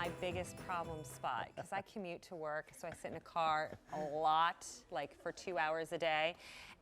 my biggest problem spot because I commute to work, so I sit in a car a lot, like for 2 hours a day,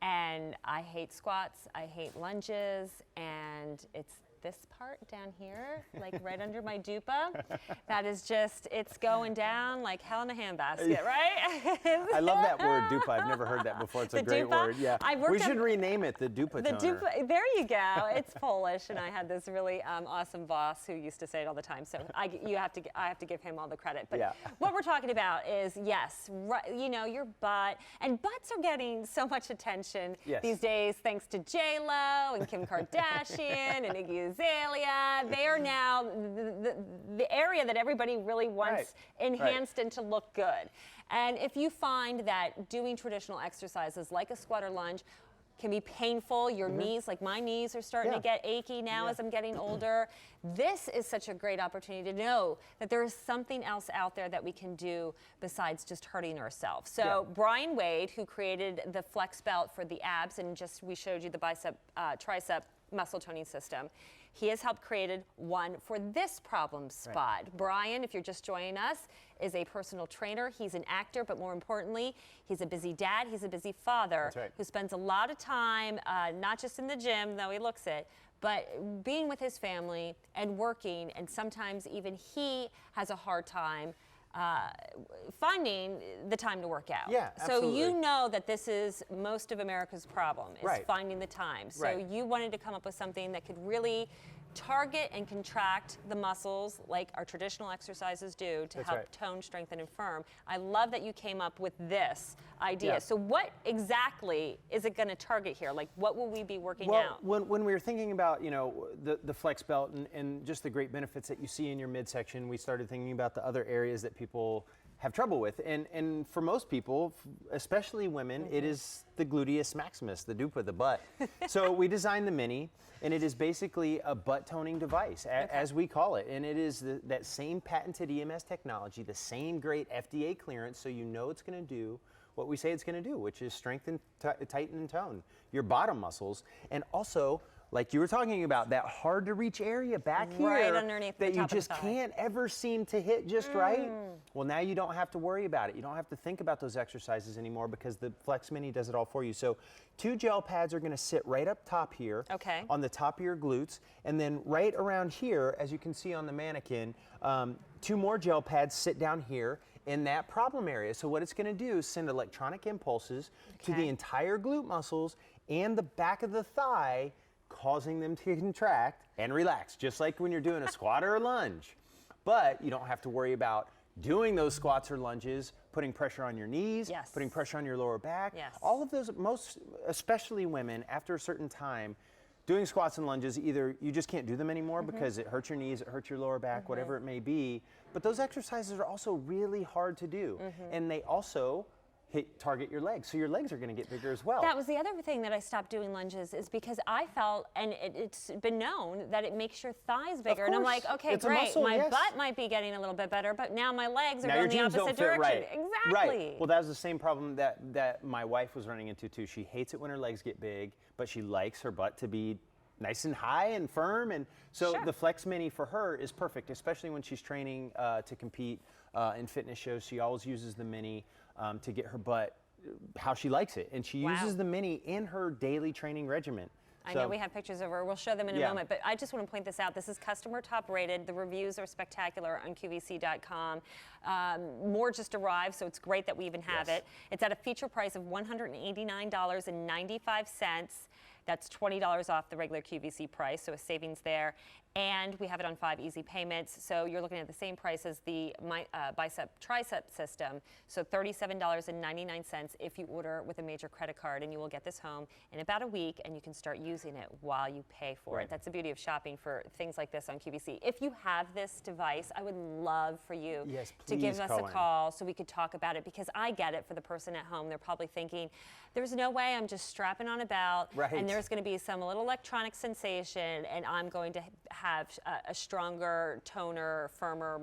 and I hate squats, I hate lunges, and it's this part down here, like right under my dupa, that is just, it's going down like hell in a handbasket, right? I love that word, dupa. I've never heard that before. It's a great word. Yeah. We should rename it the dupa toner. Dupa, there you go. It's Polish, and I had this really awesome boss who used to say it all the time. So I have to give him all the credit. But what we're talking about is, yes, you know, your butt, and butts are getting so much attention these days, thanks to J-Lo and Kim Kardashian and Iggy Azalea. They are now the area that everybody really wants enhanced and to look good. And if you find that doing traditional exercises like a squat or lunge can be painful, your knees, like my knees are starting to get achy now as I'm getting older, this is such a great opportunity to know that there is something else out there that we can do besides just hurting ourselves. So Brian Wade, who created the flex belt for the abs, and just we showed you the bicep, tricep muscle toning system, he has helped created one for this problem spot. Brian, if you're just joining us, is a personal trainer. He's an actor, but more importantly, he's a busy dad. He's a busy father who spends a lot of time, not just in the gym, though he looks it, but being with his family and working, and sometimes even he has a hard time finding the time to work out. Yeah, absolutely. So you know that this is most of America's problem, is finding the time. So you wanted to come up with something that could really target and contract the muscles like our traditional exercises do to help tone, strengthen, and firm. I love that you came up with this idea. So what exactly is it going to target here? Like, what will we be working out? When we were thinking about, you know, the flex belt and just the great benefits that you see in your midsection, we started thinking about the other areas that people have trouble with. And for most people, especially women, it is the gluteus maximus, the dupa, the butt. So we designed the Mini, and it is basically a butt toning device, as we call it. And it is that same patented EMS technology, the same great FDA clearance, so you know it's going to do what we say it's going to do, which is strengthen, tighten, and tone your bottom muscles. And also, like you were talking about, that hard to reach area back here underneath that you just can't ever seem to hit just right. Well, now you don't have to worry about it. You don't have to think about those exercises anymore because the Flex Mini does it all for you. So 2 gel pads are going to sit right up top here on the top of your glutes. And then right around here, as you can see on the mannequin, 2 more gel pads sit down here in that problem area. So what it's going to do is send electronic impulses to the entire glute muscles and the back of the thigh, causing them to contract and relax, just like when you're doing a squat or a lunge. But you don't have to worry about doing those squats or lunges, putting pressure on your knees, putting pressure on your lower back. All of those, especially women, after a certain time, doing squats and lunges, either you just can't do them anymore because it hurts your knees, it hurts your lower back, whatever it may be. But those exercises are also really hard to do. And they also target your legs, so your legs are going to get bigger as well. That was the other thing that I stopped doing lunges, is because I felt, and it's been known, that it makes your thighs bigger. And I'm like, okay, it's great, my butt might be getting a little bit better, but now my legs are now going the opposite direction. Exactly. Right. Well, that was the same problem that my wife was running into too. She hates it when her legs get big, but she likes her butt to be nice and high and firm, and so the Flex Mini for her is perfect, especially when she's training to compete in fitness shows. She always uses the Mini to get her butt how she likes it, and she uses the Mini in her daily training regimen. I know we have pictures of her. We'll show them in a moment, but I just want to point this out. This is customer top rated. The reviews are spectacular on QVC.com. More just arrived, so it's great that we even have it. It's at a feature price of $189.95. That's $20 off the regular QVC price, so a savings there. And we have it on 5 easy payments, so you're looking at the same price as the bicep tricep system, so $37.99 if you order with a major credit card, and you will get this home in about a week, and you can start using it while you pay for it. That's the beauty of shopping for things like this on QVC. If you have this device, I would love for you to give us a call so we could talk about it, because I get it for the person at home. They're probably thinking, there's no way I'm just strapping on a belt and there's going to be some little electronic sensation and I'm going to have a stronger, toner, firmer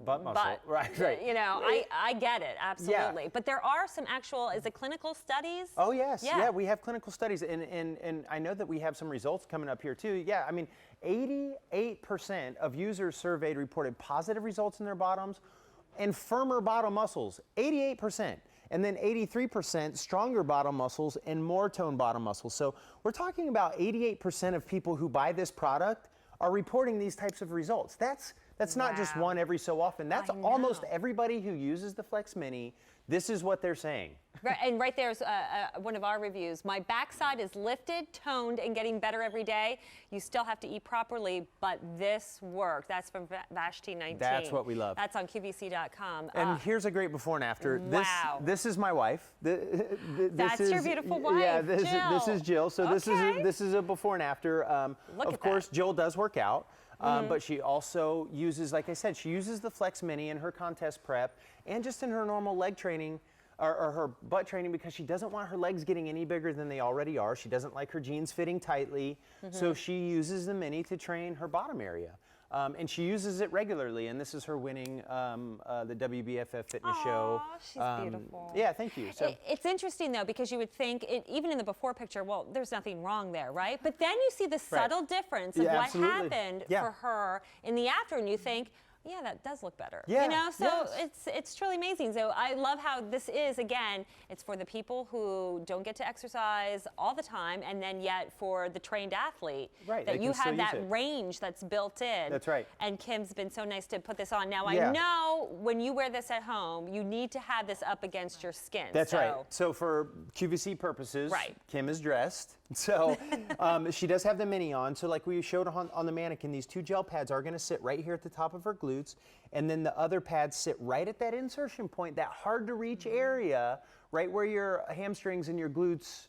butt muscle. butt. Right. You know, I get it, absolutely. But there are some actual, is it clinical studies? Oh, yes. Yeah, we have clinical studies. And I know that we have some results coming up here, too. Yeah, I mean, 88% of users surveyed reported positive results in their bottoms and firmer bottom muscles. 88%. And then 83% stronger bottom muscles and more toned bottom muscles. So we're talking about 88% of people who buy this product are reporting these types of results. That's not just one every so often. That's almost everybody who uses the Flex Mini. This is what they're saying. Right, and right there's one of our reviews. My backside is lifted, toned, and getting better every day. You still have to eat properly, but this worked. That's from Vashti19. That's what we love. That's on QVC.com. And here's a this, before and after. Wow. This is my wife. That's your beautiful wife, Yeah, Jill. this is Jill. So this is a before and after. Of course, Jill does work out. But she also uses, like I said, she uses the Flex Mini in her contest prep and just in her normal leg training or her butt training because she doesn't want her legs getting any bigger than they already are. She doesn't like her jeans fitting tightly. So she uses the Mini to train her bottom area. And she uses it regularly, and this is her winning the WBFF fitness show. She's beautiful. Yeah, thank you. So it's interesting, though, because you would think, even in the before picture, well, there's nothing wrong there, right? But then you see the subtle difference of what happened for her in the after, and you think, yeah, that does look better. Yeah, you know, so it's truly amazing. So I love how this is, again, it's for the people who don't get to exercise all the time, and then yet for the trained athlete, that you have that range that's built in. That's right. And Kim's been so nice to put this on. Now, I know when you wear this at home, you need to have this up against your skin. That's right. So for QVC purposes, Kim is dressed. So she does have the Mini on. So like we showed on the mannequin, these two gel pads are going to sit right here at the top of her glutes. And then the other pads sit right at that insertion point, that hard to reach area, right where your hamstrings and your glutes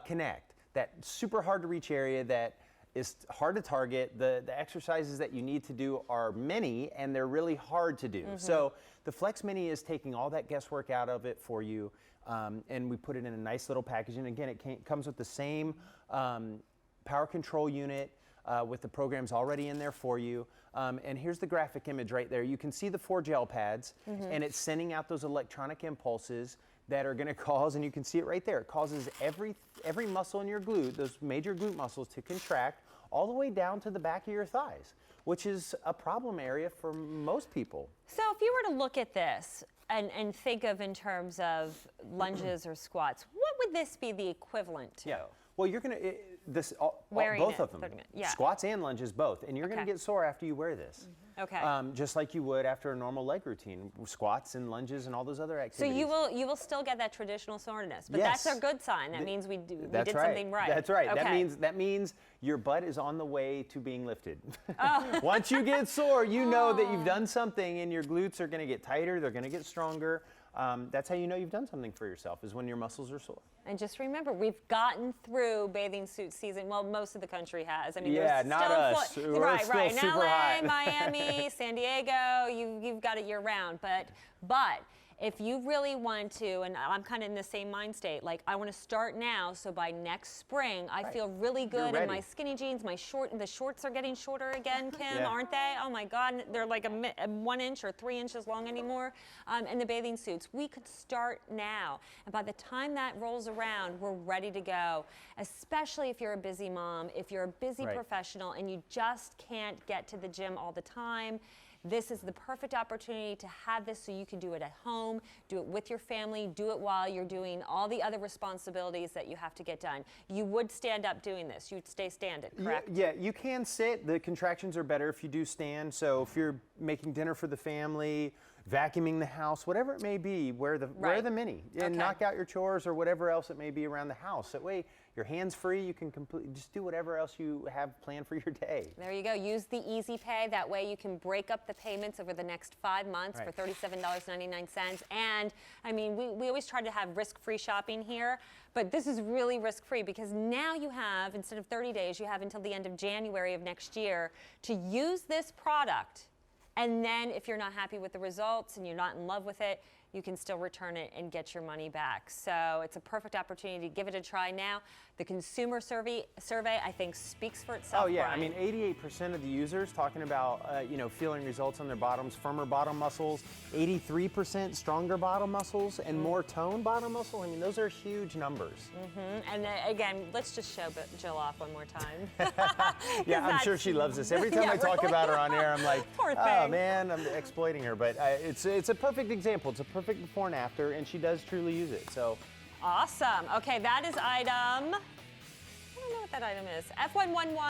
connect. That super hard to reach area that is hard to target. The exercises that you need to do are many, and they're really hard to do. So the Flex Mini is taking all that guesswork out of it for you. And we put it in a nice little package. And again, it comes with the same power control unit with the programs already in there for you. And here's the graphic image right there. You can see the 4 gel pads, and it's sending out those electronic impulses that are going to cause, and you can see it right there, it causes every muscle in your glute, those major glute muscles, to contract all the way down to the back of your thighs, which is a problem area for most people. So if you were to look at this and think of in terms of lunges or squats, what would this be the equivalent to? Yeah. Well, you're going to, both of them, squats and lunges both, and you're going to get sore after you wear this. Okay. Just like you would after a normal leg routine, squats and lunges and all those other activities. So you will still get that traditional soreness, but that's a good sign. That means we did something right. That's right. Okay. That means your butt is on the way to being lifted. Once you get sore, you know that you've done something, and your glutes are going to get tighter. They're going to get stronger. That's how you know you've done something for yourself, is when your muscles are sore. And just remember, we've gotten through bathing suit season. Well, most of the country has. I mean, not us. We're still in super LA, hot. Miami, San Diego, you've got it year round. But if you really want to, and I'm kind of in the same mind state, like I want to start now, so by next spring, I feel really good in my skinny jeans, the shorts are getting shorter again, Kim, aren't they? Oh my God, they're like a 1 inch or 3 inches long anymore. And the bathing suits, we could start now. And by the time that rolls around, we're ready to go, especially if you're a busy mom, if you're a busy professional, and you just can't get to the gym all the time. This is the perfect opportunity to have this so you can do it at home, do it with your family, do it while you're doing all the other responsibilities that you have to get done. You would stand up doing this. You'd stay standing, correct? Yeah, you can sit. The contractions are better if you do stand. So if you're making dinner for the family, vacuuming the house, whatever it may be, wear the Mini and knock out your chores or whatever else it may be around the house. That way, your hands free. You can just do whatever else you have planned for your day. There you go. Use the Easy Pay. That way you can break up the payments over the next 5 months for $37.99. And I mean, we always try to have risk-free shopping here, but this is really risk-free because now you have, instead of 30 days, you have until the end of January of next year to use this product. And then if you're not happy with the results and you're not in love with it, you can still return it and get your money back. So it's a perfect opportunity to give it a try now. The consumer survey I think speaks for itself. Oh yeah, Brian. I mean 88% of the users talking about feeling results on their bottoms, firmer bottom muscles, 83% stronger bottom muscles, and more toned bottom muscle. I mean, those are huge numbers. And again, let's just show Jill off one more time. Yeah, I'm sure she loves this. Every time I talk about her on air, I'm like, Poor oh thing. man, I'm exploiting her. But it's a perfect example. It's a perfect before and after, and she does truly use it. So. Awesome. Okay, that is item, I don't know what that item is, F111.